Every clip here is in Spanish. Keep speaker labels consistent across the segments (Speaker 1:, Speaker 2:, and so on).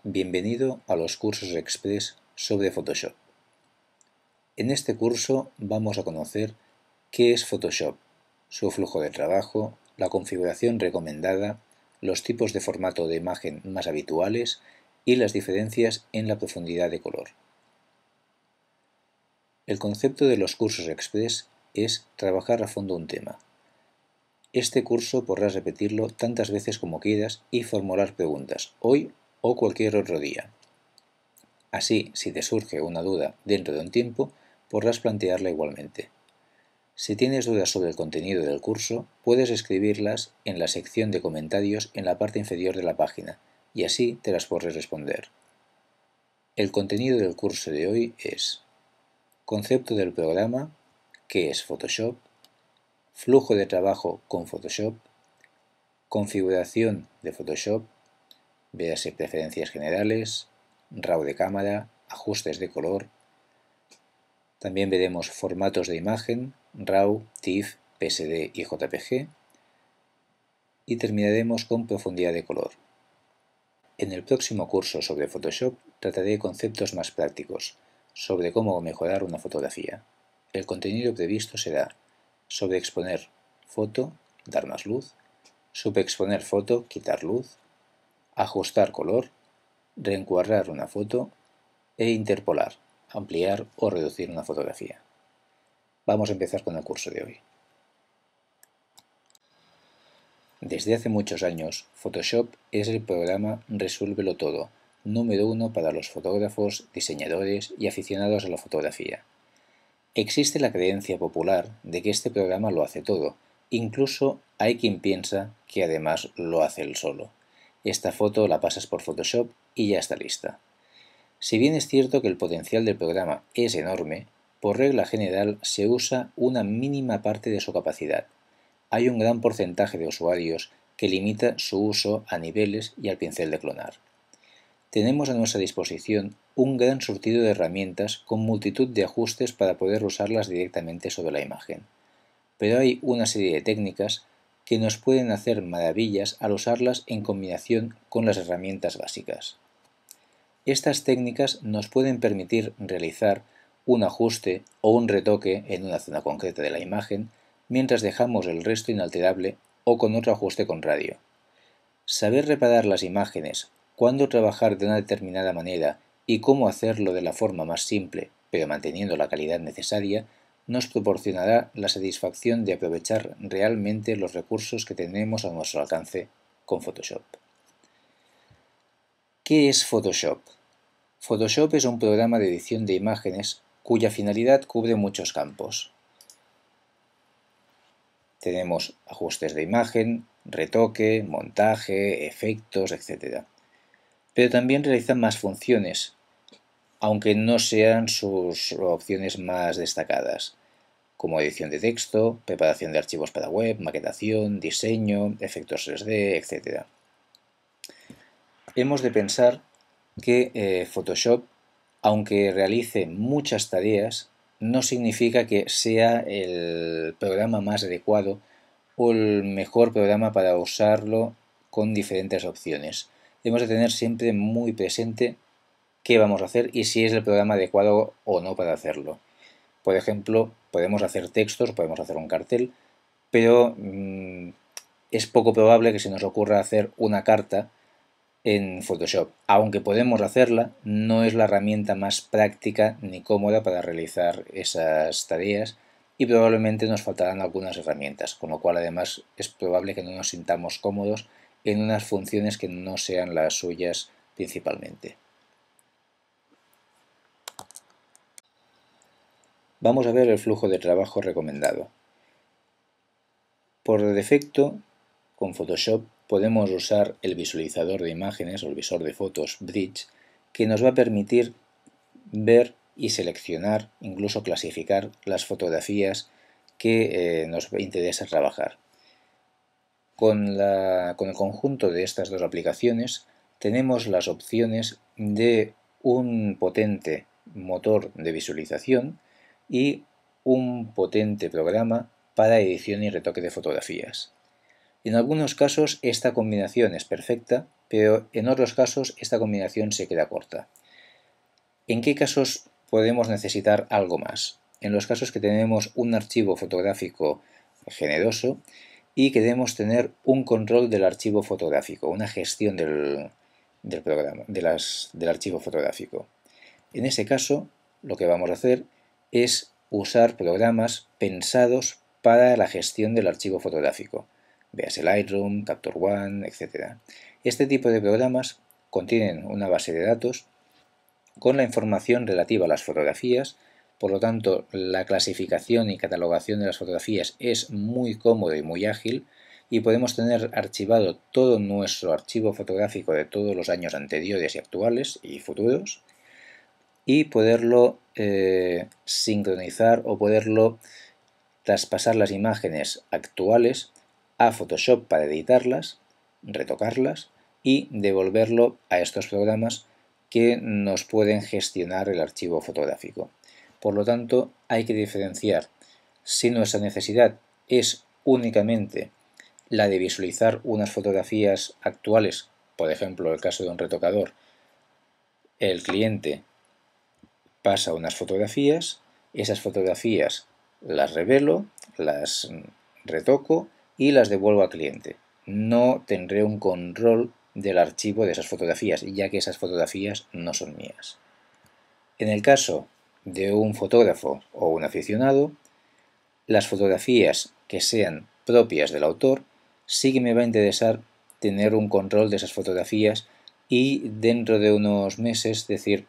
Speaker 1: Bienvenido a los cursos express sobre Photoshop. En este curso vamos a conocer qué es Photoshop, su flujo de trabajo, la configuración recomendada, los tipos de formato de imagen más habituales y las diferencias en la profundidad de color. El concepto de los cursos express es trabajar a fondo un tema. Este curso podrás repetirlo tantas veces como quieras y formular preguntas, hoy o cualquier otro día. Así, si te surge una duda dentro de un tiempo, podrás plantearla igualmente. Si tienes dudas sobre el contenido del curso, puedes escribirlas en la sección de comentarios en la parte inferior de la página, y así te las podré responder. El contenido del curso de hoy es: concepto del programa, qué es Photoshop, flujo de trabajo con Photoshop, configuración de Photoshop, véase preferencias generales, RAW de cámara, ajustes de color. También veremos formatos de imagen, RAW, TIFF, PSD y JPG. Y terminaremos con profundidad de color. En el próximo curso sobre Photoshop trataré conceptos más prácticos, sobre cómo mejorar una fotografía. El contenido previsto será sobreexponer foto, dar más luz, subexponer foto, quitar luz, ajustar color, reencuadrar una foto e interpolar, ampliar o reducir una fotografía. Vamos a empezar con el curso de hoy. Desde hace muchos años, Photoshop es el programa Resuélvelo Todo, número uno para los fotógrafos, diseñadores y aficionados a la fotografía. Existe la creencia popular de que este programa lo hace todo, incluso hay quien piensa que además lo hace él solo. Esta foto la pasas por Photoshop y ya está lista. Si bien es cierto que el potencial del programa es enorme, por regla general se usa una mínima parte de su capacidad. Hay un gran porcentaje de usuarios que limita su uso a niveles y al pincel de clonar. Tenemos a nuestra disposición un gran surtido de herramientas con multitud de ajustes para poder usarlas directamente sobre la imagen. Pero hay una serie de técnicas que nos pueden hacer maravillas al usarlas en combinación con las herramientas básicas. Estas técnicas nos pueden permitir realizar un ajuste o un retoque en una zona concreta de la imagen mientras dejamos el resto inalterable o con otro ajuste con radio. Saber reparar las imágenes, cuándo trabajar de una determinada manera y cómo hacerlo de la forma más simple, pero manteniendo la calidad necesaria, nos proporcionará la satisfacción de aprovechar realmente los recursos que tenemos a nuestro alcance con Photoshop. ¿Qué es Photoshop? Photoshop es un programa de edición de imágenes cuya finalidad cubre muchos campos. Tenemos ajustes de imagen, retoque, montaje, efectos, etc. Pero también realizan más funciones, aunque no sean sus opciones más destacadas, como edición de texto, preparación de archivos para web, maquetación, diseño, efectos 3D, etc. Hemos de pensar que Photoshop, aunque realice muchas tareas, no significa que sea el programa más adecuado o el mejor programa para usarlo con diferentes opciones. Hemos de tener siempre muy presente qué vamos a hacer y si es el programa adecuado o no para hacerlo. Por ejemplo, podemos hacer textos, podemos hacer un cartel, pero es poco probable que se nos ocurra hacer una carta en Photoshop. Aunque podemos hacerla, no es la herramienta más práctica ni cómoda para realizar esas tareas y probablemente nos faltarán algunas herramientas, con lo cual además es probable que no nos sintamos cómodos en unas funciones que no sean las suyas principalmente. Vamos a ver el flujo de trabajo recomendado. Por defecto, con Photoshop podemos usar el visualizador de imágenes o el visor de fotos Bridge, que nos va a permitir ver y seleccionar, incluso clasificar las fotografías que nos interesa trabajar. Con el conjunto de estas dos aplicaciones tenemos las opciones de un potente motor de visualización y un potente programa para edición y retoque de fotografías. En algunos casos esta combinación es perfecta pero en otros casos esta combinación se queda corta. ¿En qué casos podemos necesitar algo más? En los casos que tenemos un archivo fotográfico generoso y queremos tener un control del archivo fotográfico, una gestión del programa, del archivo fotográfico. En ese caso, lo que vamos a hacer es usar programas pensados para la gestión del archivo fotográfico. Véase Lightroom, Capture One, etc. Este tipo de programas contienen una base de datos con la información relativa a las fotografías, por lo tanto la clasificación y catalogación de las fotografías es muy cómodo y muy ágil y podemos tener archivado todo nuestro archivo fotográfico de todos los años anteriores y actuales y futuros y poderlo sincronizar o poderlo traspasar las imágenes actuales a Photoshop para editarlas, retocarlas y devolverlo a estos programas que nos pueden gestionar el archivo fotográfico. Por lo tanto, hay que diferenciar si nuestra necesidad es únicamente la de visualizar unas fotografías actuales, por ejemplo, el caso de un retocador, el cliente pasa unas fotografías, esas fotografías las revelo, las retoco y las devuelvo al cliente. No tendré un control del archivo de esas fotografías, ya que esas fotografías no son mías. En el caso de un fotógrafo o un aficionado, las fotografías que sean propias del autor sí que me va a interesar tener un control de esas fotografías y dentro de unos meses decir,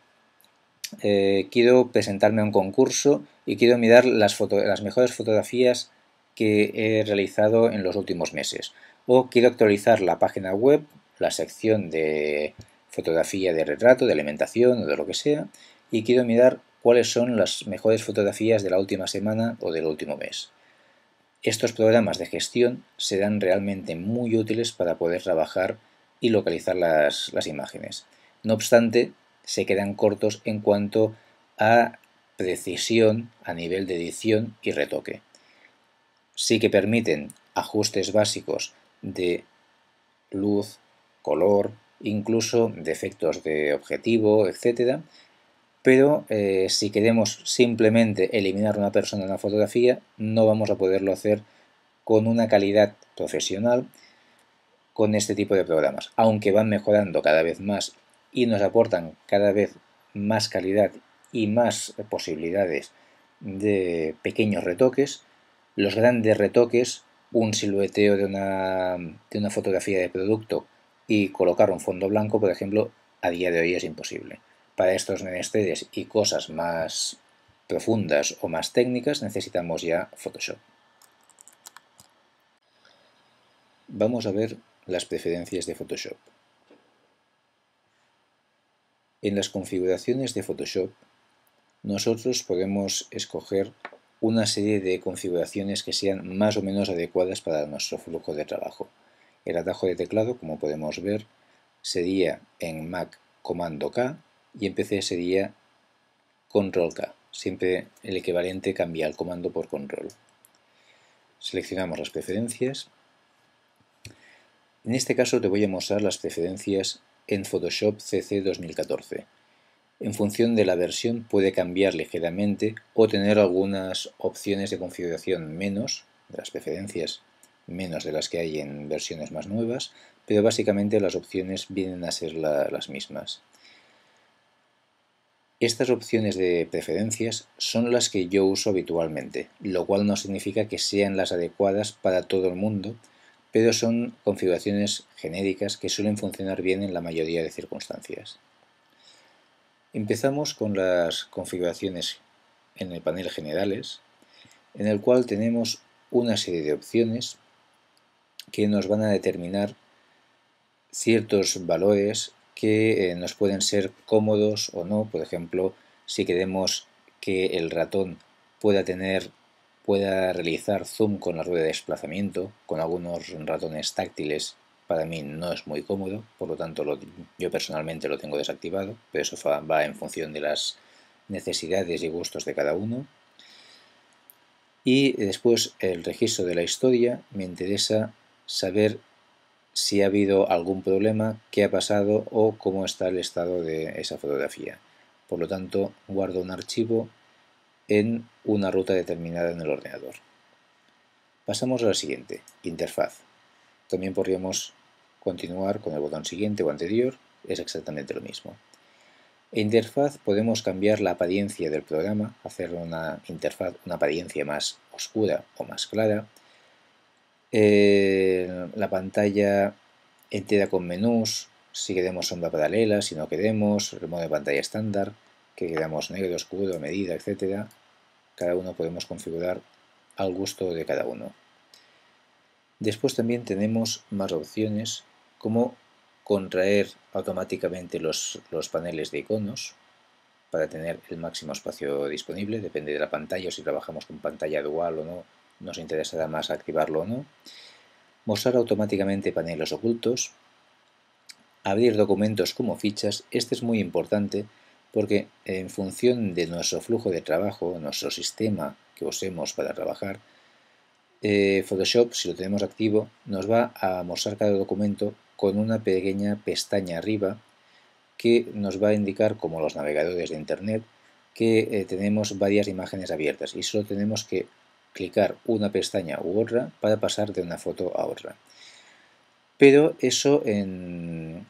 Speaker 1: quiero presentarme a un concurso y quiero mirar las mejores fotografías que he realizado en los últimos meses. O quiero actualizar la página web, la sección de fotografía de retrato, de alimentación o de lo que sea, y quiero mirar cuáles son las mejores fotografías de la última semana o del último mes. Estos programas de gestión serán realmente muy útiles para poder trabajar y localizar las imágenes. No obstante, se quedan cortos en cuanto a precisión a nivel de edición y retoque. Sí que permiten ajustes básicos de luz, color, incluso de efectos de objetivo, etc. Pero si queremos simplemente eliminar una persona en la fotografía, no vamos a poderlo hacer con una calidad profesional con este tipo de programas, aunque van mejorando cada vez más y nos aportan cada vez más calidad y más posibilidades de pequeños retoques. Los grandes retoques, un silueteo de una fotografía de producto y colocar un fondo blanco, por ejemplo, a día de hoy es imposible. Para estos menesteres y cosas más profundas o más técnicas necesitamos ya Photoshop. Vamos a ver las preferencias de Photoshop. En las configuraciones de Photoshop, nosotros podemos escoger una serie de configuraciones que sean más o menos adecuadas para nuestro flujo de trabajo. El atajo de teclado, como podemos ver, sería en Mac Comando K y en PC sería Control K. Siempre el equivalente cambia el comando por control. Seleccionamos las preferencias. En este caso te voy a mostrar las preferencias en Photoshop CC 2014. En función de la versión puede cambiar ligeramente o tener algunas opciones de configuración menos, de las preferencias menos de las que hay en versiones más nuevas, pero básicamente las opciones vienen a ser las mismas. Estas opciones de preferencias son las que yo uso habitualmente, lo cual no significa que sean las adecuadas para todo el mundo, pero son configuraciones genéricas que suelen funcionar bien en la mayoría de circunstancias. Empezamos con las configuraciones en el panel Generales, en el cual tenemos una serie de opciones que nos van a determinar ciertos valores que nos pueden ser cómodos o no. Por ejemplo, si queremos que el ratón pueda realizar zoom con la rueda de desplazamiento, con algunos ratones táctiles para mí no es muy cómodo, por lo tanto yo personalmente lo tengo desactivado, pero eso va en función de las necesidades y gustos de cada uno. Y después el registro de la historia, me interesa saber si ha habido algún problema, qué ha pasado o cómo está el estado de esa fotografía. Por lo tanto, guardo un archivo en una ruta determinada en el ordenador. Pasamos a la siguiente, interfaz. También podríamos continuar con el botón siguiente o anterior, es exactamente lo mismo. En interfaz podemos cambiar la apariencia del programa, hacer una interfaz, una apariencia más oscura o más clara. La pantalla entera con menús, si queremos sombra paralela, si no queremos, el modo de pantalla estándar, que queramos negro, oscuro, medida, etc. Cada uno podemos configurar al gusto de cada uno. Después también tenemos más opciones como contraer automáticamente los paneles de iconos para tener el máximo espacio disponible, depende de la pantalla, o si trabajamos con pantalla dual o no, nos interesará más activarlo o no. Mostrar automáticamente paneles ocultos, abrir documentos como fichas. Este es muy importante porque en función de nuestro flujo de trabajo, nuestro sistema que usemos para trabajar, Photoshop, si lo tenemos activo, nos va a mostrar cada documento con una pequeña pestaña arriba que nos va a indicar, como los navegadores de Internet, que tenemos varias imágenes abiertas y solo tenemos que clicar una pestaña u otra para pasar de una foto a otra. Pero eso en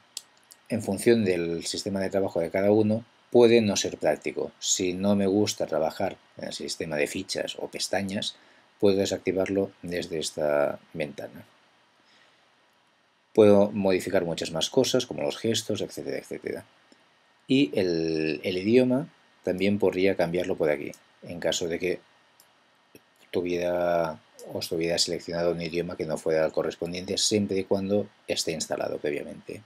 Speaker 1: función del sistema de trabajo de cada uno puede no ser práctico. Si no me gusta trabajar en el sistema de fichas o pestañas, puedo desactivarlo desde esta ventana. Puedo modificar muchas más cosas como los gestos, etcétera, etcétera. Y el idioma también podría cambiarlo por aquí, en caso de que os tuviera seleccionado un idioma que no fuera el correspondiente, siempre y cuando esté instalado previamente.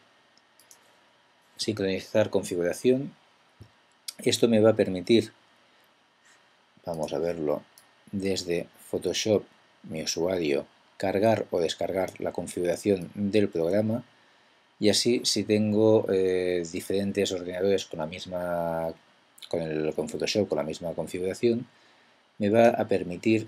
Speaker 1: Sincronizar configuración. Esto me va a permitir, vamos a verlo, desde Photoshop, mi usuario, cargar o descargar la configuración del programa, y así si tengo diferentes ordenadores con la misma con Photoshop con la misma configuración, me va a permitir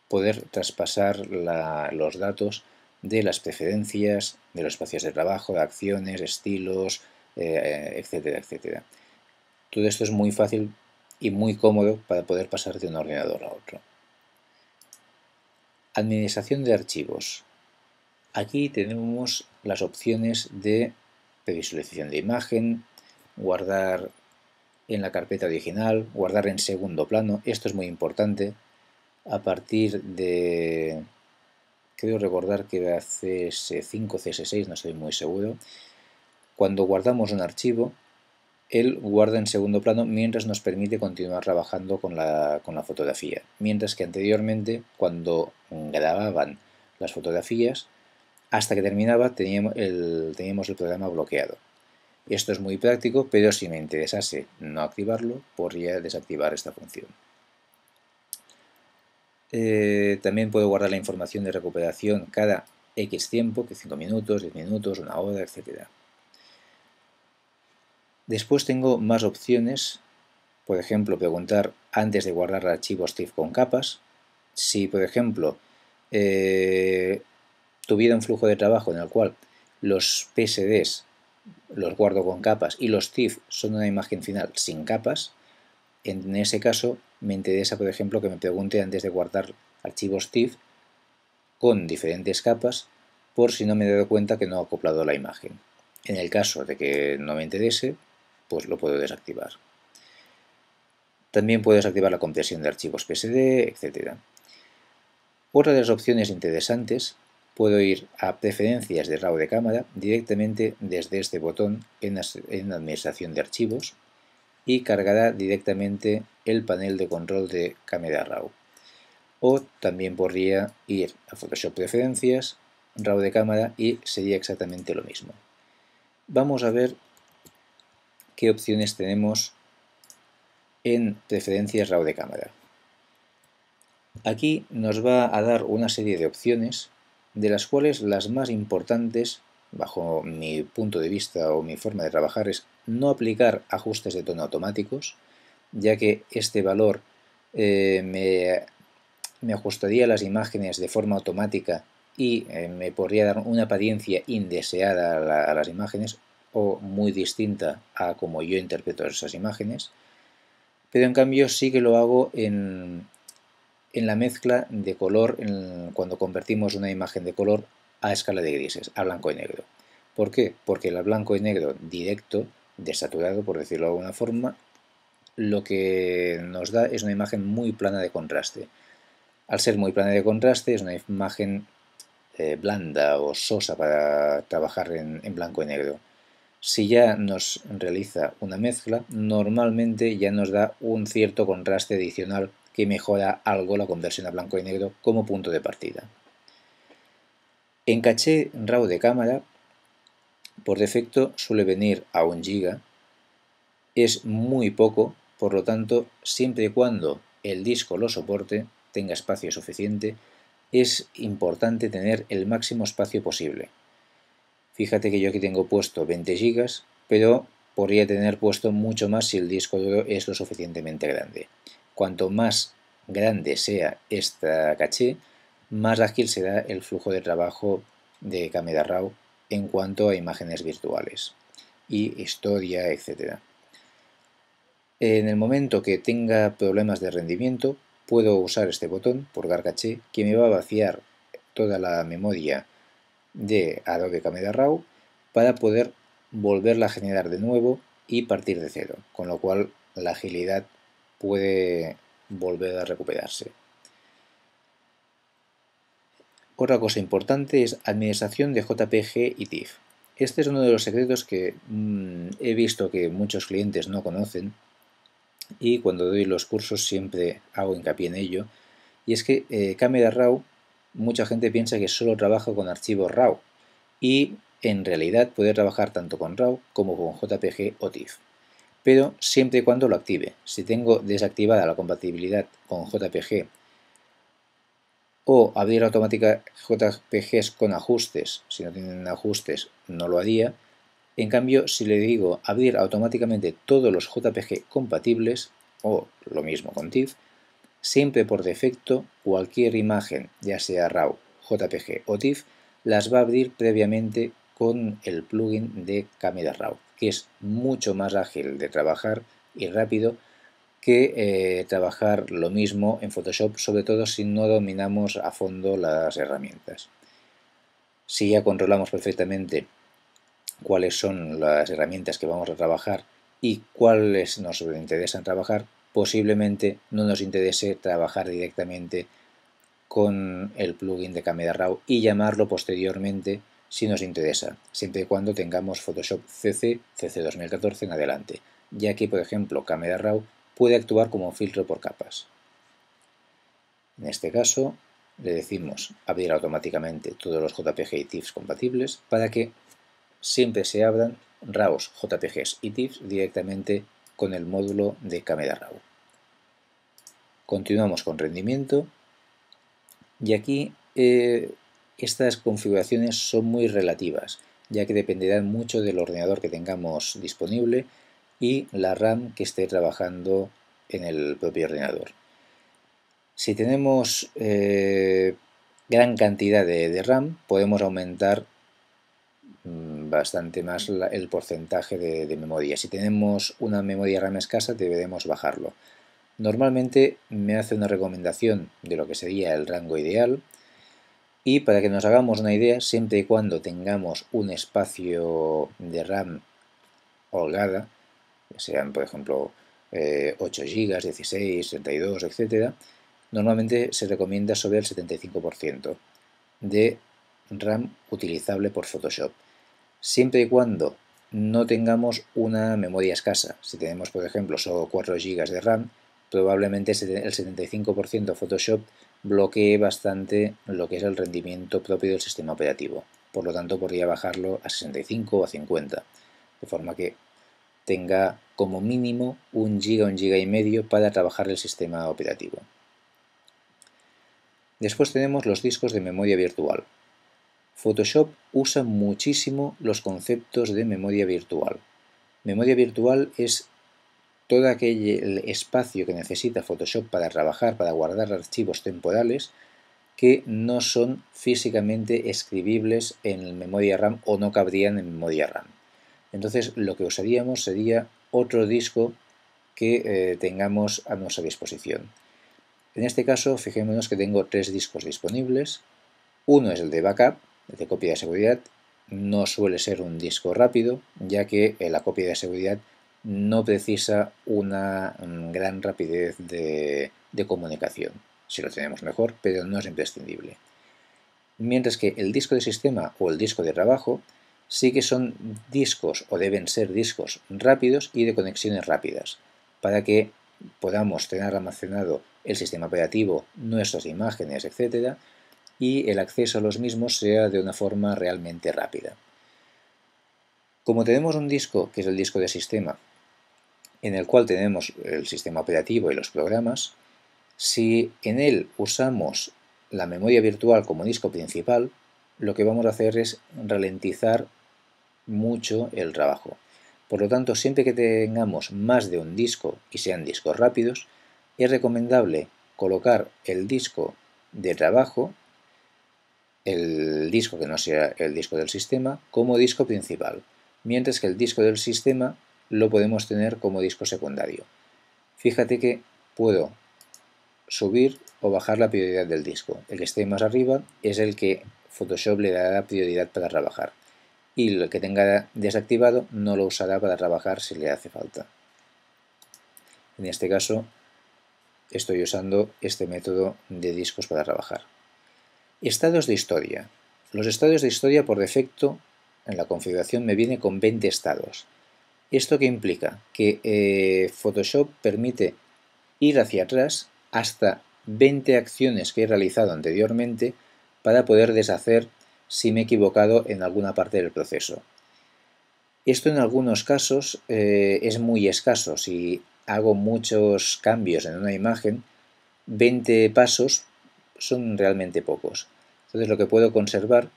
Speaker 1: poder traspasar los datos de las preferencias, de los espacios de trabajo, de acciones, estilos, etcétera, etcétera. Todo esto es muy fácil y muy cómodo para poder pasar de un ordenador a otro. Administración de archivos. Aquí tenemos las opciones de previsualización de imagen, guardar en la carpeta original, guardar en segundo plano. Esto es muy importante. A partir de, creo recordar que era CS5 o CS6, no estoy muy seguro, cuando guardamos un archivo, él guarda en segundo plano mientras nos permite continuar trabajando con la fotografía. Mientras que anteriormente, cuando grababan las fotografías, hasta que terminaba teníamos el programa bloqueado. Esto es muy práctico, pero si me interesase no activarlo, podría desactivar esta función. También puedo guardar la información de recuperación cada X tiempo, que 5 minutos, 10 minutos, 1 hora, etc. Después tengo más opciones, por ejemplo, preguntar antes de guardar archivos TIFF con capas. Si, por ejemplo, tuviera un flujo de trabajo en el cual los PSDs los guardo con capas y los TIFF son una imagen final sin capas, en ese caso me interesa, por ejemplo, que me pregunte antes de guardar archivos TIFF con diferentes capas por si no me he dado cuenta que no he acoplado la imagen. En el caso de que no me interese, pues lo puedo desactivar. También puedo desactivar la compresión de archivos PSD, etc. Otra de las opciones interesantes, puedo ir a preferencias de RAW de cámara directamente desde este botón en administración de archivos y cargará directamente el panel de control de cámara RAW. O también podría ir a Photoshop preferencias, RAW de cámara y sería exactamente lo mismo. Vamos a ver qué opciones tenemos en preferencias RAW de cámara. Aquí nos va a dar una serie de opciones, de las cuales las más importantes, bajo mi punto de vista o mi forma de trabajar, es no aplicar ajustes de tono automáticos, ya que este valor me ajustaría las imágenes de forma automática y me podría dar una apariencia indeseada a las imágenes o muy distinta a como yo interpreto esas imágenes, pero en cambio sí que lo hago en la mezcla de color, cuando convertimos una imagen de color a escala de grises, a blanco y negro. ¿Por qué? Porque el blanco y negro directo, desaturado por decirlo de alguna forma, lo que nos da es una imagen muy plana de contraste. Al ser muy plana de contraste es una imagen blanda o sosa para trabajar en blanco y negro. Si ya nos realiza una mezcla, normalmente ya nos da un cierto contraste adicional que mejora algo la conversión a blanco y negro como punto de partida. En caché RAW de cámara, por defecto suele venir a 1 GB, es muy poco, por lo tanto, siempre y cuando el disco lo soporte, tenga espacio suficiente, es importante tener el máximo espacio posible. Fíjate que yo aquí tengo puesto 20 GB, pero podría tener puesto mucho más si el disco duro es lo suficientemente grande. Cuanto más grande sea esta caché, más ágil será el flujo de trabajo de Camera Raw en cuanto a imágenes virtuales y historia, etc. En el momento que tenga problemas de rendimiento, puedo usar este botón, purgar caché, que me va a vaciar toda la memoria de Adobe Camera Raw para poder volverla a generar de nuevo y partir de cero, con lo cual la agilidad puede volver a recuperarse. Otra cosa importante es administración de JPG y TIFF. Este es uno de los secretos que he visto que muchos clientes no conocen y cuando doy los cursos siempre hago hincapié en ello, y es que Camera Raw, mucha gente piensa que solo trabaja con archivos RAW y en realidad puede trabajar tanto con RAW como con JPG o TIFF, pero siempre y cuando lo active. Si tengo desactivada la compatibilidad con JPG o abrir automática JPGs con ajustes, si no tienen ajustes no lo haría. En cambio, si le digo abrir automáticamente todos los JPG compatibles, o lo mismo con TIFF, siempre por defecto cualquier imagen, ya sea RAW, JPG o TIFF, las va a abrir previamente con el plugin de Camera Raw, que es mucho más ágil de trabajar y rápido que trabajar lo mismo en Photoshop, sobre todo si no dominamos a fondo las herramientas. Si ya controlamos perfectamente cuáles son las herramientas que vamos a trabajar y cuáles nos interesan trabajar, posiblemente no nos interese trabajar directamente con el plugin de Camera Raw y llamarlo posteriormente si nos interesa, siempre y cuando tengamos Photoshop CC 2014 en adelante, ya que, por ejemplo, Camera Raw puede actuar como un filtro por capas. En este caso, le decimos abrir automáticamente todos los JPG y TIFFs compatibles para que siempre se abran RAWs, JPGs y TIFFs directamente con el módulo de Camera Raw. Continuamos con rendimiento y aquí estas configuraciones son muy relativas, ya que dependerán mucho del ordenador que tengamos disponible y la RAM que esté trabajando en el propio ordenador. Si tenemos gran cantidad de RAM, podemos aumentar bastante más el porcentaje de memoria. Si tenemos una memoria RAM escasa, deberemos bajarlo. Normalmente me hace una recomendación de lo que sería el rango ideal, y para que nos hagamos una idea, siempre y cuando tengamos un espacio de RAM holgada, sean por ejemplo 8 GB, 16, 32, etc., normalmente se recomienda sobre el 75% de RAM utilizable por Photoshop, siempre y cuando no tengamos una memoria escasa. Si tenemos, por ejemplo, solo 4 GB de RAM, probablemente el 75% Photoshop bloquee bastante lo que es el rendimiento propio del sistema operativo. Por lo tanto, podría bajarlo a 65 o a 50, de forma que tenga como mínimo 1 GB, 1 GB y medio para trabajar el sistema operativo. Después tenemos los discos de memoria virtual. Photoshop usa muchísimo los conceptos de memoria virtual. Memoria virtual es todo aquel espacio que necesita Photoshop para trabajar, para guardar archivos temporales, que no son físicamente escribibles en memoria RAM o no cabrían en memoria RAM. Entonces lo que usaríamos sería otro disco que tengamos a nuestra disposición. En este caso, fijémonos que tengo 3 discos disponibles. Uno es el de backup, el de copia de seguridad. No suele ser un disco rápido, ya que la copia de seguridad no precisa una gran rapidez de comunicación. Si lo tenemos mejor, pero no es imprescindible. Mientras que el disco de sistema o el disco de trabajo sí que son discos o deben ser discos rápidos y de conexiones rápidas, para que podamos tener almacenado el sistema operativo, nuestras imágenes, etc., y el acceso a los mismos sea de una forma realmente rápida. Como tenemos un disco, que es el disco de sistema, en el cual tenemos el sistema operativo y los programas, si en él usamos la memoria virtual como disco principal, lo que vamos a hacer es ralentizar mucho el trabajo. Por lo tanto, siempre que tengamos más de un disco y sean discos rápidos, es recomendable colocar el disco de trabajo, el disco que no sea el disco del sistema, como disco principal, mientras que el disco del sistema lo podemos tener como disco secundario. Fíjate que puedo subir o bajar la prioridad del disco. El que esté más arriba es el que Photoshop le dará prioridad para trabajar, y el que tenga desactivado no lo usará para trabajar si le hace falta. En este caso estoy usando este método de discos para trabajar. Estados de historia. Los estados de historia por defecto en la configuración me viene con 20 estados. ¿Esto qué implica? Que Photoshop permite ir hacia atrás hasta 20 acciones que he realizado anteriormente para poder deshacer si me he equivocado en alguna parte del proceso. Esto en algunos casos es muy escaso. Si hago muchos cambios en una imagen, 20 pasos son realmente pocos. Entonces lo que puedo conservar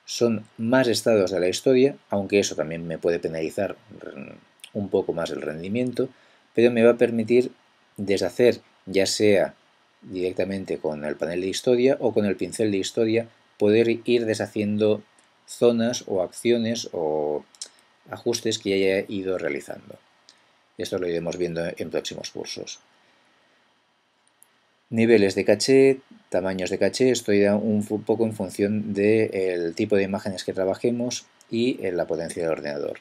Speaker 1: son más estados de la historia, aunque eso también me puede penalizar un poco más el rendimiento, pero me va a permitir deshacer, ya sea directamente con el panel de historia o con el pincel de historia, poder ir deshaciendo zonas o acciones o ajustes que haya ido realizando. Esto lo iremos viendo en próximos cursos. Niveles de caché, tamaños de caché, esto irá un poco en función del tipo de imágenes que trabajemos y la potencia del ordenador,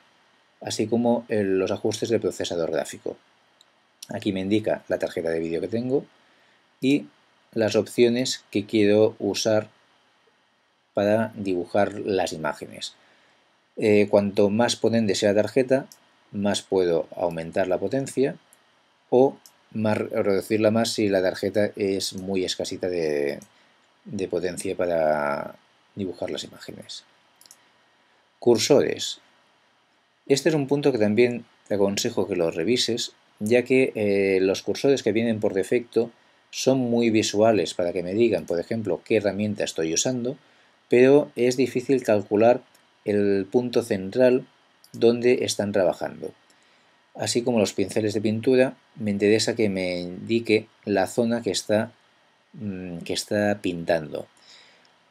Speaker 1: así como los ajustes del procesador gráfico. Aquí me indica la tarjeta de vídeo que tengo y las opciones que quiero usar para dibujar las imágenes. Cuanto más potente sea la tarjeta, más puedo aumentar la potencia o reducirla más si la tarjeta es muy escasita de potencia para dibujar las imágenes. Cursores. Este es un punto que también te aconsejo que lo revises, ya que los cursores que vienen por defecto son muy visuales para que me digan, por ejemplo, qué herramienta estoy usando, pero es difícil calcular el punto central donde están trabajando. Así como los pinceles de pintura, me interesa que me indique la zona que está pintando.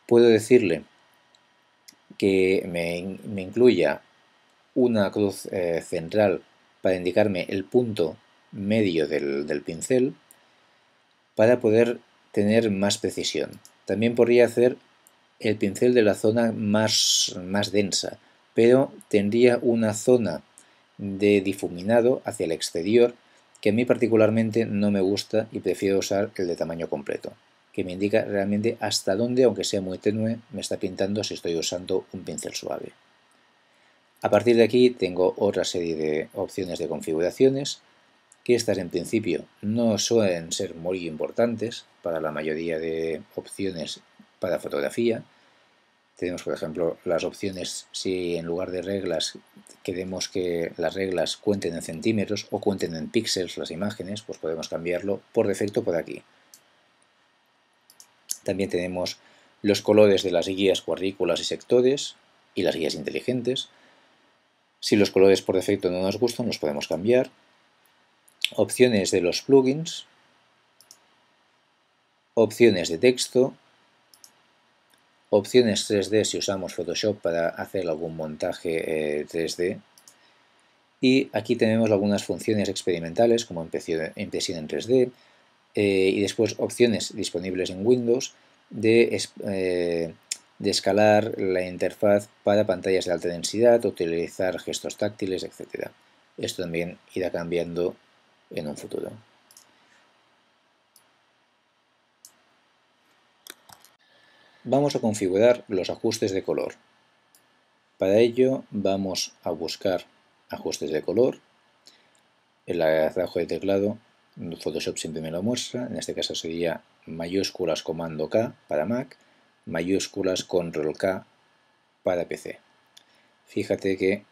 Speaker 1: Puedo decirle que me incluya una cruz central para indicarme el punto medio del pincel para poder tener más precisión. También podría hacer el pincel de la zona más densa, pero tendría una zona de difuminado hacia el exterior que a mí particularmente no me gusta y prefiero usar el de tamaño completo, que me indica realmente hasta dónde, aunque sea muy tenue, me está pintando si estoy usando un pincel suave. A partir de aquí tengo otra serie de opciones de configuraciones, que estas en principio no suelen ser muy importantes para la mayoría de opciones para fotografía. Tenemos, por ejemplo, las opciones si en lugar de reglas queremos que las reglas cuenten en centímetros o cuenten en píxeles las imágenes, pues podemos cambiarlo por defecto por aquí. También tenemos los colores de las guías, cuadrículas y sectores y las guías inteligentes. Si los colores por defecto no nos gustan, los podemos cambiar. Opciones de los plugins, opciones de texto opciones 3D si usamos Photoshop para hacer algún montaje 3D. Y aquí tenemos algunas funciones experimentales como impresión en 3D y después opciones disponibles en Windows de escalar la interfaz para pantallas de alta densidad, utilizar gestos táctiles, etc. Esto también irá cambiando en un futuro. Vamos a configurar los ajustes de color. Para ello vamos a buscar ajustes de color. En la abajo de teclado Photoshop siempre me lo muestra, en este caso sería mayúsculas comando K para Mac, mayúsculas control K para PC. Fíjate que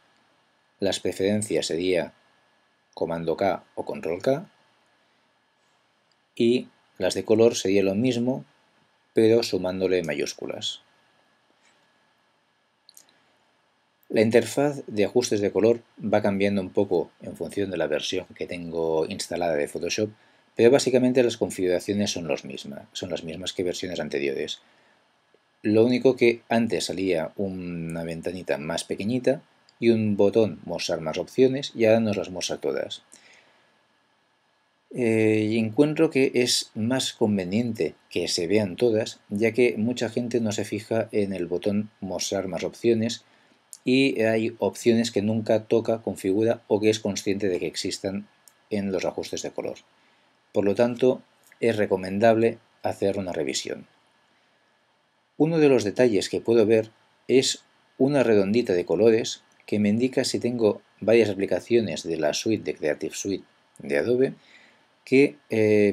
Speaker 1: las preferencias sería comando K o control K y las de color sería lo mismo pero sumándole mayúsculas. La interfaz de ajustes de color va cambiando un poco en función de la versión que tengo instalada de Photoshop, pero básicamente las configuraciones son las mismas que versiones anteriores. Lo único que antes salía una ventanita más pequeñita y un botón mostrar más opciones y ahora nos las muestra todas. Y encuentro que es más conveniente que se vean todas, ya que mucha gente no se fija en el botón mostrar más opciones y hay opciones que nunca toca, configura o que es consciente de que existan en los ajustes de color. Por lo tanto, es recomendable hacer una revisión. Uno de los detalles que puedo ver es una redondita de colores que me indica si tengo varias aplicaciones de la suite de Creative Suite de Adobe que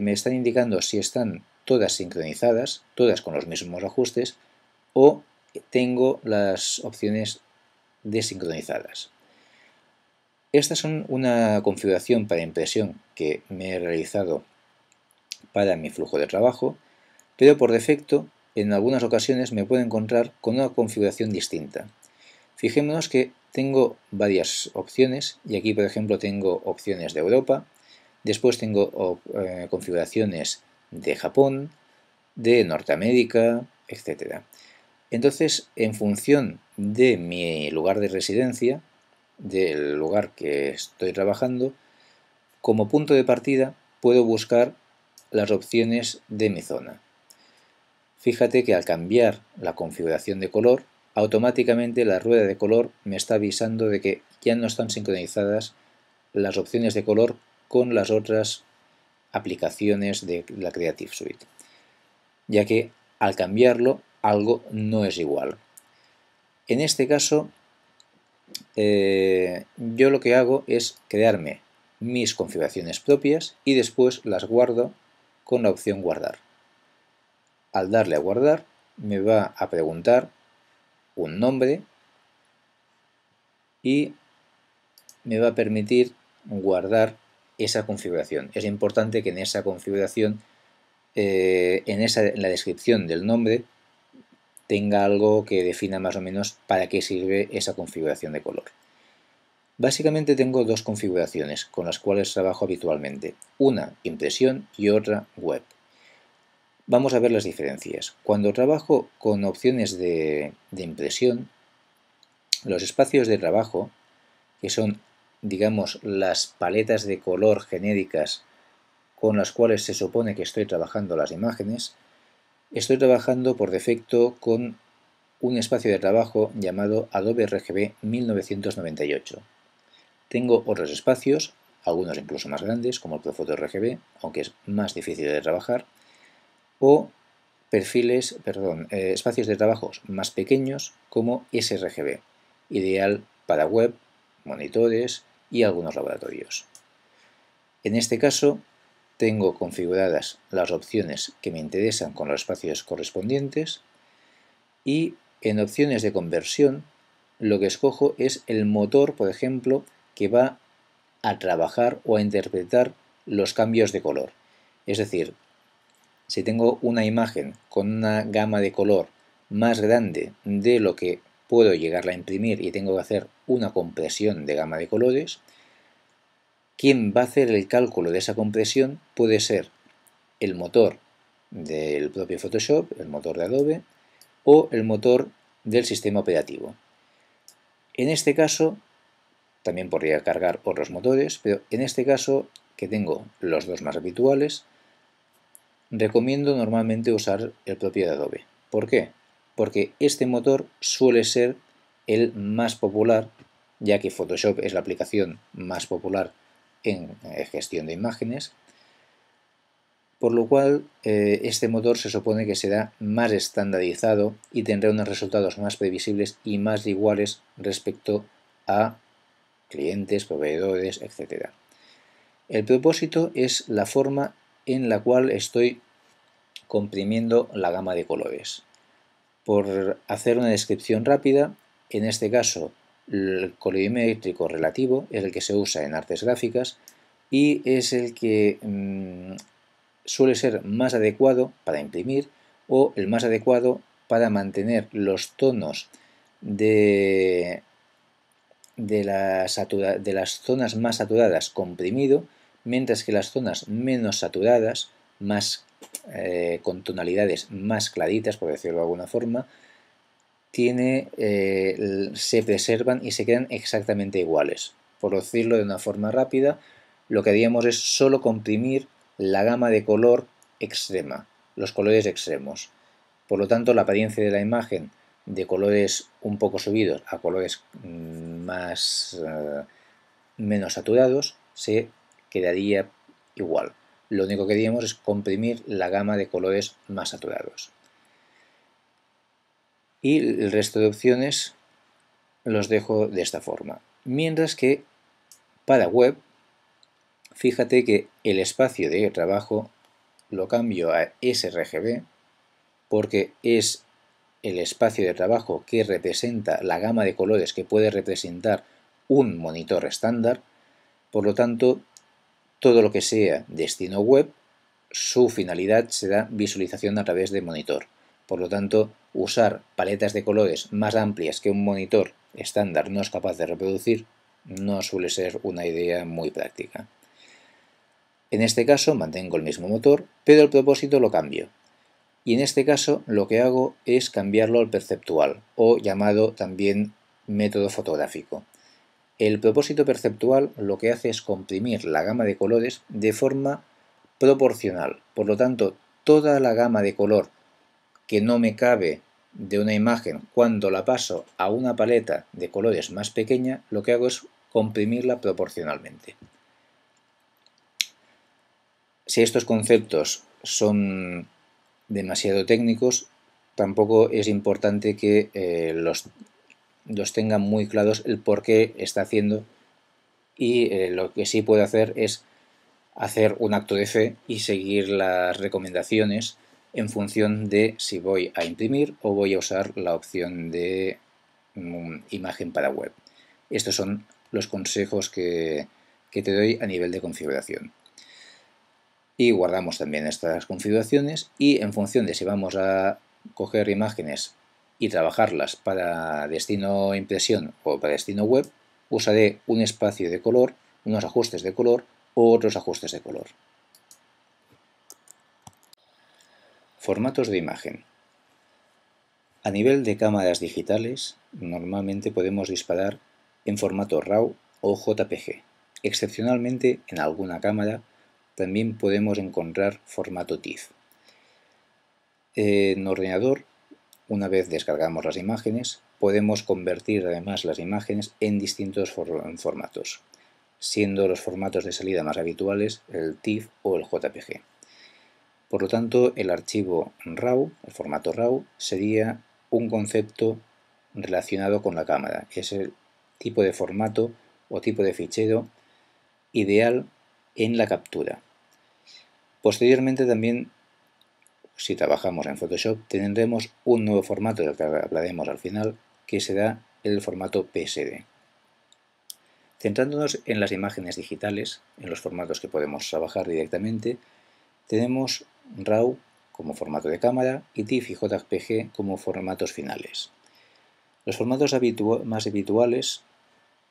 Speaker 1: me están indicando si están todas sincronizadas, todas con los mismos ajustes, o tengo las opciones desincronizadas. Estas son una configuración para impresión que me he realizado para mi flujo de trabajo, pero por defecto en algunas ocasiones me puedo encontrar con una configuración distinta. Fijémonos que tengo varias opciones y aquí por ejemplo tengo opciones de Europa, después tengo configuraciones de Japón, de Norteamérica, etc. Entonces, en función de mi lugar de residencia, del lugar que estoy trabajando, como punto de partida puedo buscar las opciones de mi zona. Fíjate que al cambiar la configuración de color, automáticamente la rueda de color me está avisando de que ya no están sincronizadas las opciones de color con las otras aplicaciones de la Creative Suite, ya que al cambiarlo algo no es igual. En este caso, yo lo que hago es crearme mis configuraciones propias y después las guardo con la opción guardar. Al darle a guardar me va a preguntar un nombre y me va a permitir guardar esa configuración. Es importante que en esa configuración, en la descripción del nombre, tenga algo que defina más o menos para qué sirve esa configuración de color. Básicamente tengo dos configuraciones con las cuales trabajo habitualmente, una impresión y otra web. Vamos a ver las diferencias. Cuando trabajo con opciones de impresión, los espacios de trabajo, que son, digamos, las paletas de color genéricas con las cuales se supone que estoy trabajando las imágenes, estoy trabajando por defecto con un espacio de trabajo llamado Adobe RGB 1998. Tengo otros espacios, algunos incluso más grandes, como el Profoto RGB, aunque es más difícil de trabajar, o espacios de trabajo más pequeños como sRGB, ideal para web, monitores y algunos laboratorios. En este caso, tengo configuradas las opciones que me interesan con los espacios correspondientes y en opciones de conversión lo que escojo es el motor, por ejemplo, que va a trabajar o a interpretar los cambios de color. Es decir, si tengo una imagen con una gama de color más grande de lo que puedo llegarla a imprimir y tengo que hacer una compresión de gama de colores, quien va a hacer el cálculo de esa compresión puede ser el motor del propio Photoshop, el motor de Adobe, o el motor del sistema operativo. En este caso, también podría cargar otros motores, pero en este caso, que tengo los dos más habituales, recomiendo normalmente usar el propio de Adobe. ¿Por qué? Porque este motor suele ser el más popular, ya que Photoshop es la aplicación más popular en gestión de imágenes, por lo cual este motor se supone que será más estandarizado y tendrá unos resultados más previsibles y más iguales respecto a clientes, proveedores, etc. El propósito es la forma en la cual estoy comprimiendo la gama de colores. Por hacer una descripción rápida, en este caso el colorimétrico relativo es el que se usa en artes gráficas y es el que suele ser más adecuado para imprimir o el más adecuado para mantener los tonos de las zonas más saturadas comprimido, mientras que las zonas menos saturadas, con tonalidades más claritas, por decirlo de alguna forma, se preservan y se quedan exactamente iguales. Por decirlo de una forma rápida, lo que haríamos es solo comprimir la gama de color extrema, los colores extremos. Por lo tanto, la apariencia de la imagen de colores un poco subidos a colores menos saturados se quedaría igual. Lo único que haríamos es comprimir la gama de colores más saturados. Y el resto de opciones los dejo de esta forma. Mientras que para web, fíjate que el espacio de trabajo lo cambio a sRGB porque es el espacio de trabajo que representa la gama de colores que puede representar un monitor estándar. Por lo tanto, todo lo que sea destino web, su finalidad será visualización a través de monitor. Por lo tanto, usar paletas de colores más amplias que un monitor estándar no es capaz de reproducir no suele ser una idea muy práctica. En este caso mantengo el mismo motor, pero el propósito lo cambio. Y en este caso lo que hago es cambiarlo al perceptual, o llamado también método fotográfico. El propósito perceptual lo que hace es comprimir la gama de colores de forma proporcional. Por lo tanto, toda la gama de color que no me cabe de una imagen cuando la paso a una paleta de colores más pequeña, lo que hago es comprimirla proporcionalmente. Si estos conceptos son demasiado técnicos, tampoco es importante que los tengan muy claros el por qué está haciendo, y lo que sí puedo hacer es hacer un acto de fe y seguir las recomendaciones en función de si voy a imprimir o voy a usar la opción de imagen para web. Estos son los consejos que te doy a nivel de configuración. Y guardamos también estas configuraciones y en función de si vamos a coger imágenes y trabajarlas para destino impresión o para destino web, usaré un espacio de color, unos ajustes de color o otros ajustes de color. Formatos de imagen. A nivel de cámaras digitales, normalmente podemos disparar en formato RAW o JPG. Excepcionalmente, en alguna cámara también podemos encontrar formato TIFF. En ordenador, una vez descargamos las imágenes, podemos convertir además las imágenes en distintos formatos, siendo los formatos de salida más habituales el TIFF o el JPG. Por lo tanto, el archivo RAW, el formato RAW, sería un concepto relacionado con la cámara. Es el tipo de formato o tipo de fichero ideal en la captura. Posteriormente también, si trabajamos en Photoshop, tendremos un nuevo formato del que hablaremos al final, que será el formato PSD. Centrándonos en las imágenes digitales, en los formatos que podemos trabajar directamente, tenemos RAW como formato de cámara y TIFF y JPG como formatos finales. Los formatos más habituales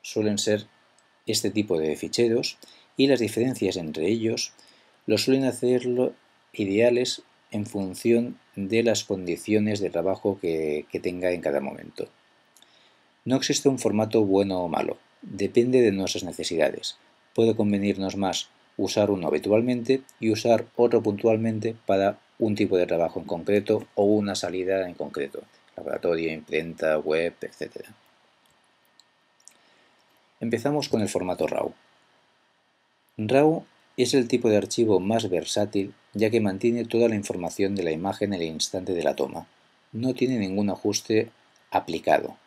Speaker 1: suelen ser este tipo de ficheros y las diferencias entre ellos lo suelen hacerlo ideales en función de las condiciones de trabajo que tenga en cada momento. No existe un formato bueno o malo, depende de nuestras necesidades. Puede convenirnos más usar uno habitualmente y usar otro puntualmente para un tipo de trabajo en concreto o una salida en concreto, laboratorio, imprenta, web, etc. Empezamos con el formato RAW. RAW es el tipo de archivo más versátil ya que mantiene toda la información de la imagen en el instante de la toma. No tiene ningún ajuste aplicado,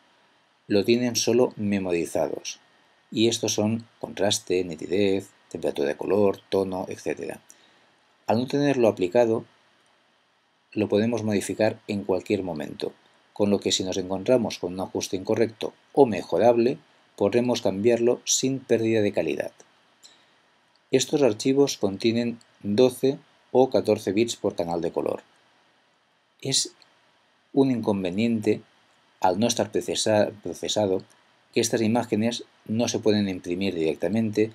Speaker 1: lo tienen solo memorizados. Y estos son contraste, nitidez, temperatura de color, tono, etc. Al no tenerlo aplicado, lo podemos modificar en cualquier momento, con lo que si nos encontramos con un ajuste incorrecto o mejorable, podremos cambiarlo sin pérdida de calidad. Estos archivos contienen 12 o 14 bits por canal de color. Es un inconveniente al no estar procesado que estas imágenes no se pueden imprimir directamente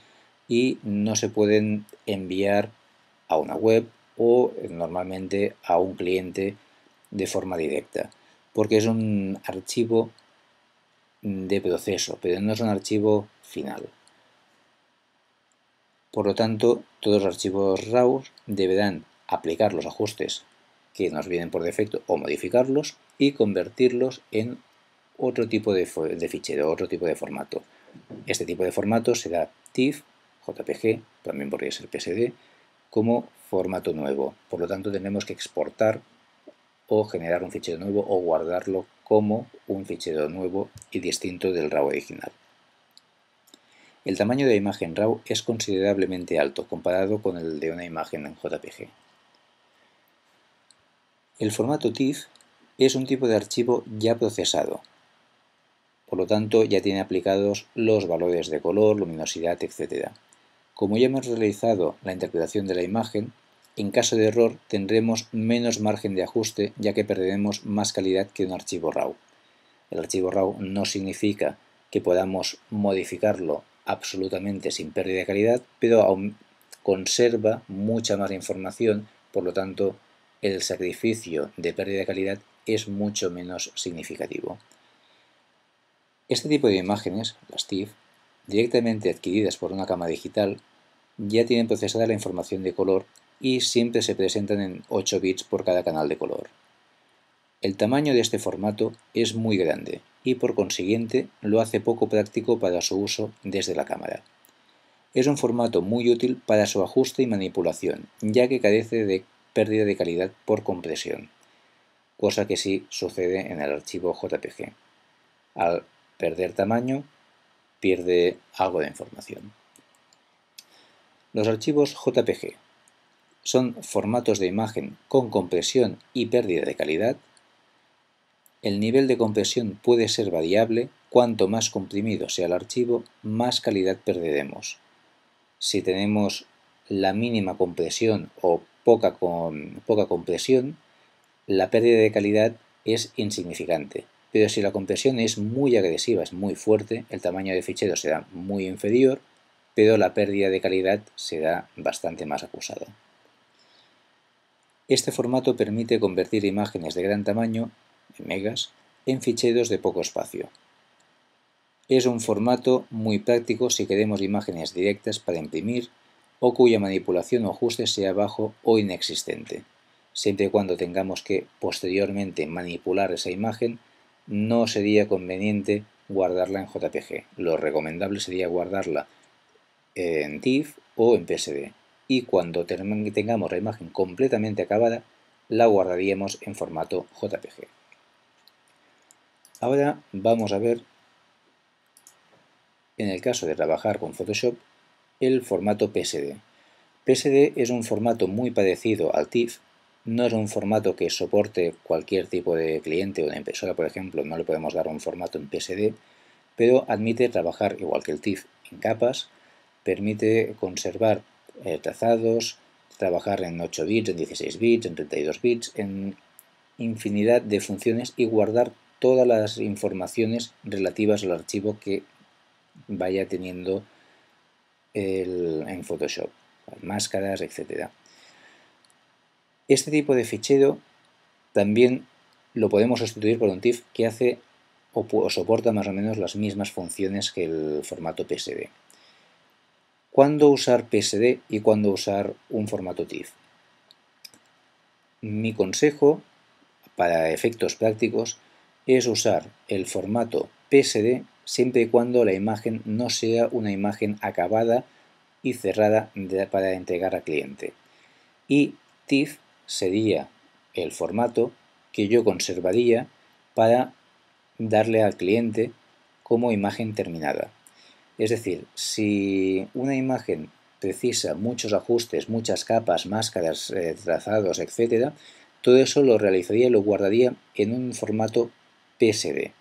Speaker 1: y no se pueden enviar a una web o normalmente a un cliente de forma directa, porque es un archivo de proceso, pero no es un archivo final. Por lo tanto, todos los archivos RAW deberán aplicar los ajustes que nos vienen por defecto o modificarlos y convertirlos en otro tipo de fichero, otro tipo de formato. Este tipo de formato será TIFF, JPG, también podría ser PSD, como formato nuevo. Por lo tanto, tendremos que exportar o generar un fichero nuevo o guardarlo como un fichero nuevo y distinto del RAW original. El tamaño de la imagen RAW es considerablemente alto comparado con el de una imagen en JPG. El formato TIFF es un tipo de archivo ya procesado, por lo tanto ya tiene aplicados los valores de color, luminosidad, etc. Como ya hemos realizado la interpretación de la imagen, en caso de error tendremos menos margen de ajuste ya que perderemos más calidad que un archivo RAW. El archivo RAW no significa que podamos modificarlo absolutamente sin pérdida de calidad, pero aún conserva mucha más información, por lo tanto el sacrificio de pérdida de calidad es mucho menos significativo. Este tipo de imágenes, las TIFF, directamente adquiridas por una cámara digital, ya tienen procesada la información de color y siempre se presentan en 8 bits por cada canal de color. El tamaño de este formato es muy grande y por consiguiente lo hace poco práctico para su uso desde la cámara. Es un formato muy útil para su ajuste y manipulación, ya que carece de pérdida de calidad por compresión, cosa que sí sucede en el archivo JPG. Al perder tamaño, pierde algo de información. Los archivos JPG son formatos de imagen con compresión y pérdida de calidad. El nivel de compresión puede ser variable, cuanto más comprimido sea el archivo, más calidad perderemos. Si tenemos la mínima compresión o poca compresión, la pérdida de calidad es insignificante. Pero si la compresión es muy agresiva, es muy fuerte, el tamaño de fichero será muy inferior, pero la pérdida de calidad será bastante más acusada. Este formato permite convertir imágenes de gran tamaño, en megas, en ficheros de poco espacio. Es un formato muy práctico si queremos imágenes directas para imprimir o cuya manipulación o ajuste sea bajo o inexistente. Siempre y cuando tengamos que posteriormente manipular esa imagen, no sería conveniente guardarla en JPG. Lo recomendable sería guardarla en TIFF o en PSD. Y cuando tengamos la imagen completamente acabada, la guardaríamos en formato JPG. Ahora vamos a ver, en el caso de trabajar con Photoshop, el formato PSD. PSD es un formato muy parecido al TIFF. No es un formato que soporte cualquier tipo de cliente o de impresora, por ejemplo, no le podemos dar un formato en PSD, pero admite trabajar igual que el TIFF en capas, permite conservar trazados, trabajar en 8 bits, en 16 bits, en 32 bits, en infinidad de funciones y guardar todas las informaciones relativas al archivo que vaya teniendo en Photoshop, máscaras, etc. Este tipo de fichero también lo podemos sustituir por un TIFF que hace o soporta más o menos las mismas funciones que el formato PSD. ¿Cuándo usar PSD y cuándo usar un formato TIFF? Mi consejo para efectos prácticos es usar el formato PSD siempre y cuando la imagen no sea una imagen acabada y cerrada para entregar al cliente. Y TIFF sería el formato que yo conservaría para darle al cliente como imagen terminada. Es decir, si una imagen precisa muchos ajustes, muchas capas, máscaras, trazados, etc., todo eso lo realizaría y lo guardaría en un formato PSD.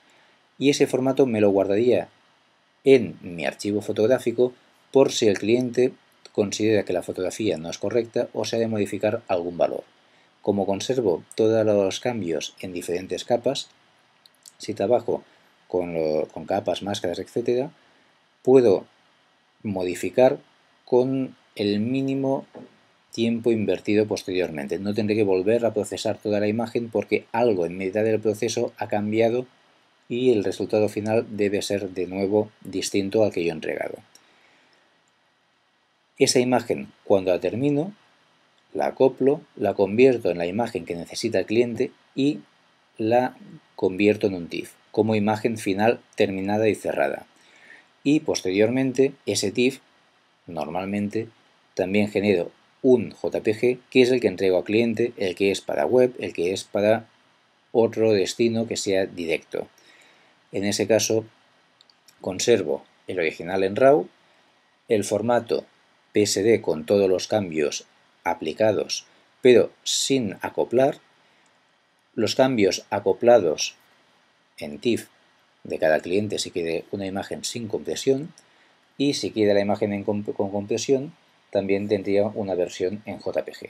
Speaker 1: Y ese formato me lo guardaría en mi archivo fotográfico por si el cliente considera que la fotografía no es correcta o se ha de modificar algún valor. Como conservo todos los cambios en diferentes capas, si trabajo con capas, máscaras, etc., puedo modificar con el mínimo tiempo invertido posteriormente. No tendré que volver a procesar toda la imagen porque algo en mitad del proceso ha cambiado y el resultado final debe ser de nuevo distinto al que yo he entregado. Esa imagen, cuando la termino, la acoplo, la convierto en la imagen que necesita el cliente y la convierto en un TIFF, como imagen final terminada y cerrada. Y posteriormente ese TIFF, normalmente, también genero un JPG que es el que entrego al cliente, el que es para web, el que es para otro destino que sea directo. En ese caso, conservo el original en RAW, el formato PSD con todos los cambios aplicados, pero sin acoplar, los cambios acoplados en TIFF de cada cliente si quiere una imagen sin compresión, y si quiere la imagen con compresión, también tendría una versión en JPG.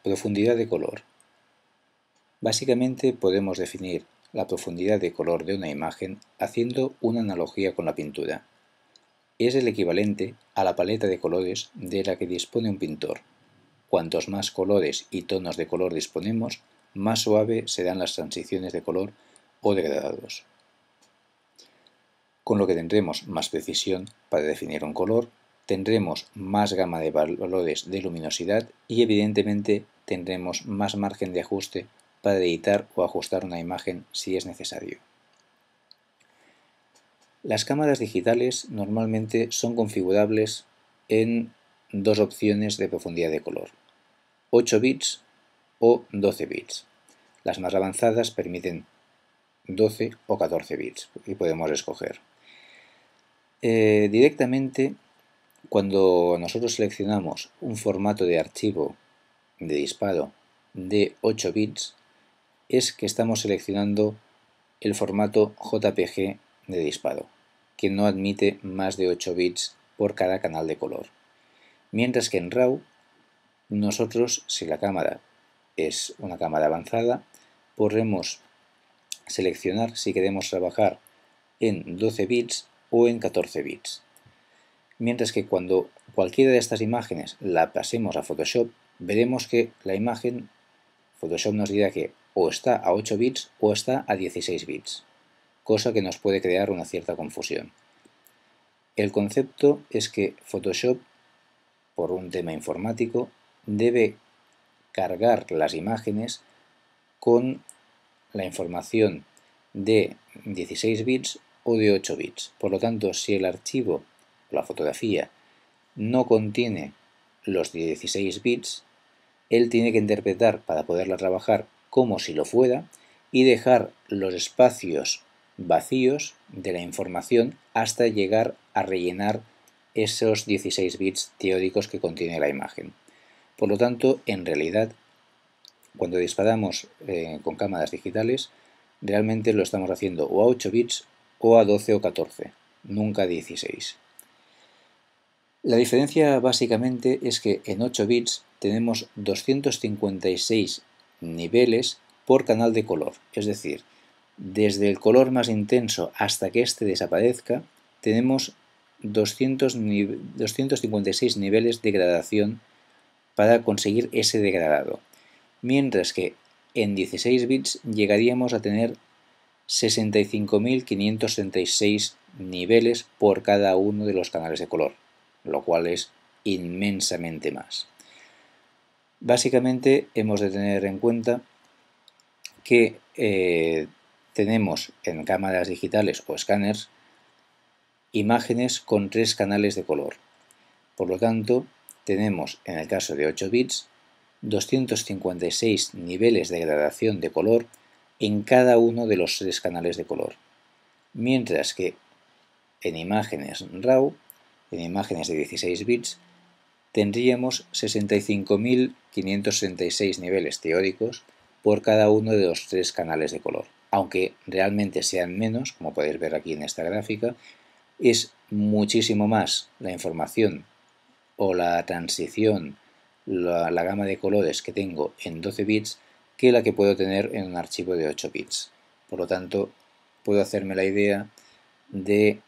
Speaker 1: Profundidad de color. Básicamente podemos definir la profundidad de color de una imagen haciendo una analogía con la pintura. Es el equivalente a la paleta de colores de la que dispone un pintor. Cuantos más colores y tonos de color disponemos, más suave serán las transiciones de color o degradados. Con lo que tendremos más precisión para definir un color, tendremos más gama de valores de luminosidad y evidentemente tendremos más margen de ajuste para editar o ajustar una imagen si es necesario. Las cámaras digitales normalmente son configurables en dos opciones de profundidad de color, 8 bits o 12 bits. Las más avanzadas permiten 12 o 14 bits y podemos escoger. Directamente, cuando nosotros seleccionamos un formato de archivo de disparo de 8 bits, es que estamos seleccionando el formato JPG de disparo, que no admite más de 8 bits por cada canal de color. Mientras que en RAW, nosotros, si la cámara es una cámara avanzada, podremos seleccionar si queremos trabajar en 12 bits o en 14 bits. Mientras que cuando cualquiera de estas imágenes la pasemos a Photoshop, veremos que la imagen, Photoshop nos dirá que o está a 8 bits o está a 16 bits, cosa que nos puede crear una cierta confusión. El concepto es que Photoshop, por un tema informático, debe cargar las imágenes con la información de 16 bits o de 8 bits. Por lo tanto, si el archivo, la fotografía, no contiene los 16 bits, él tiene que interpretar para poderla trabajar como si lo fuera y dejar los espacios vacíos de la información hasta llegar a rellenar esos 16 bits teóricos que contiene la imagen. Por lo tanto, en realidad, cuando disparamos con cámaras digitales, realmente lo estamos haciendo o a 8 bits o a 12 o 14, nunca a 16. La diferencia básicamente es que en 8 bits tenemos 256 niveles por canal de color, es decir, desde el color más intenso hasta que éste desaparezca, tenemos 256 niveles de gradación para conseguir ese degradado, mientras que en 16 bits llegaríamos a tener 65.536 niveles por cada uno de los canales de color, lo cual es inmensamente más. Básicamente hemos de tener en cuenta que tenemos en cámaras digitales o escáneres imágenes con 3 canales de color. Por lo tanto, tenemos en el caso de 8 bits 256 niveles de gradación de color en cada uno de los 3 canales de color. Mientras que en imágenes RAW, en imágenes de 16 bits, tendríamos 65.566 niveles teóricos por cada uno de los 3 canales de color. Aunque realmente sean menos, como podéis ver aquí en esta gráfica, es muchísimo más la información o la transición, la gama de colores que tengo en 12 bits que la que puedo tener en un archivo de 8 bits. Por lo tanto, puedo hacerme la idea de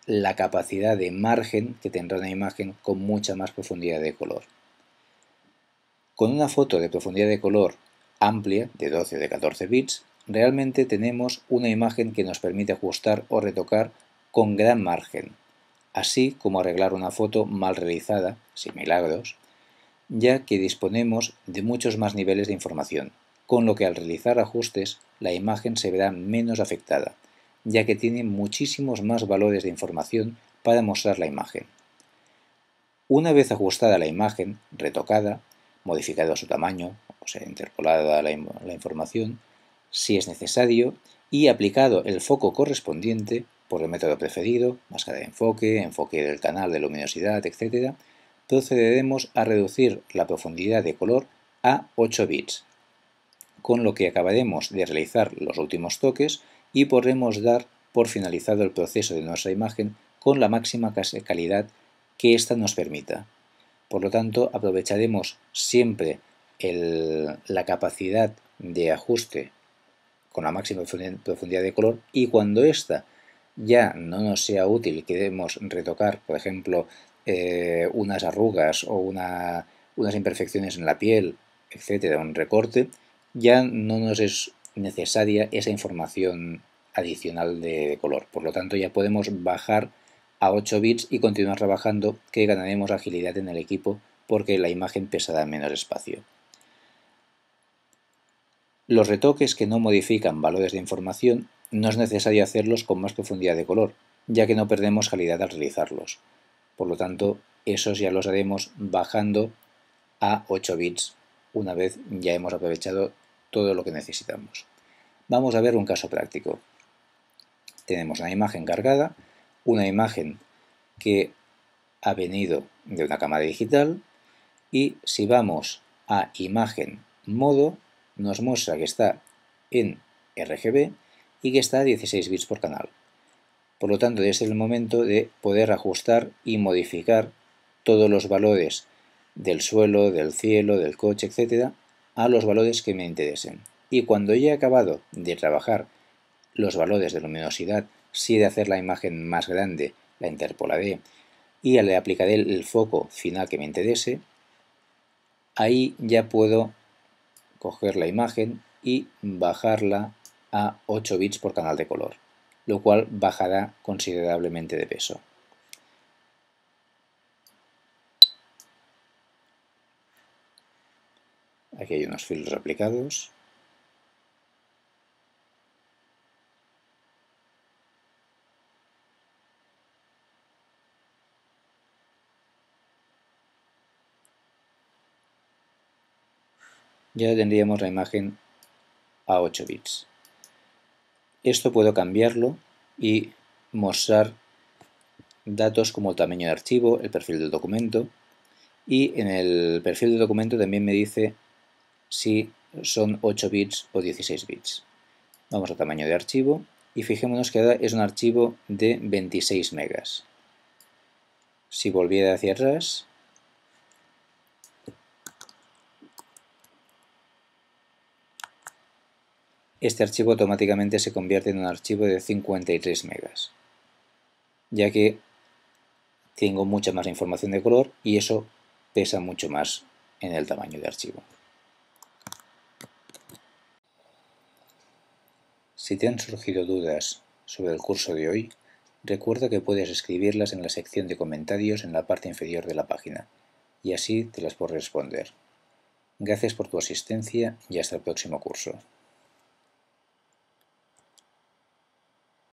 Speaker 1: la capacidad de margen que tendrá una imagen con mucha más profundidad de color. Con una foto de profundidad de color amplia, de 12 o de 14 bits, realmente tenemos una imagen que nos permite ajustar o retocar con gran margen, así como arreglar una foto mal realizada, sin milagros, ya que disponemos de muchos más niveles de información, con lo que al realizar ajustes la imagen se verá menos afectada, ya que tiene muchísimos más valores de información para mostrar la imagen. Una vez ajustada la imagen, retocada, modificado su tamaño, o sea, interpolada la información, si es necesario, y aplicado el foco correspondiente por el método preferido, máscara de enfoque, enfoque del canal de luminosidad, etc., procederemos a reducir la profundidad de color a 8 bits, con lo que acabaremos de realizar los últimos toques y podremos dar por finalizado el proceso de nuestra imagen con la máxima calidad que ésta nos permita. Por lo tanto, aprovecharemos siempre la capacidad de ajuste con la máxima profundidad de color, y cuando ésta ya no nos sea útil y queremos retocar, por ejemplo, unas arrugas o unas imperfecciones en la piel, etcétera, un recorte, ya no nos es necesaria esa información adicional de color. Por lo tanto, ya podemos bajar a 8 bits y continuar trabajando, que ganaremos agilidad en el equipo porque la imagen pesará menos espacio. Los retoques que no modifican valores de información no es necesario hacerlos con más profundidad de color, ya que no perdemos calidad al realizarlos. Por lo tanto, esos ya los haremos bajando a 8 bits una vez ya hemos aprovechado todo lo que necesitamos. Vamos a ver un caso práctico. Tenemos una imagen cargada, una imagen que ha venido de una cámara digital, y si vamos a imagen modo, nos muestra que está en RGB y que está a 16 bits por canal. Por lo tanto, es el momento de poder ajustar y modificar todos los valores del suelo, del cielo, del coche, etc., a los valores que me interesen. Y cuando ya he acabado de trabajar los valores de luminosidad, si he de hacer la imagen más grande, la interpolaré y le aplicaré el foco final que me interese, ahí ya puedo coger la imagen y bajarla a 8 bits por canal de color, lo cual bajará considerablemente de peso. Aquí hay unos filtros aplicados. Ya tendríamos la imagen a 8 bits. Esto puedo cambiarlo y mostrar datos como el tamaño de archivo, el perfil del documento, y en el perfil del documento también me dice si son 8 bits o 16 bits. Vamos a tamaño de archivo y fijémonos que ahora es un archivo de 26 megas. Si volviera hacia atrás, este archivo automáticamente se convierte en un archivo de 53 megas, ya que tengo mucha más información de color y eso pesa mucho más en el tamaño de archivo. Si te han surgido dudas sobre el curso de hoy, recuerda que puedes escribirlas en la sección de comentarios en la parte inferior de la página, y así te las puedo responder. Gracias por tu asistencia y hasta el próximo curso.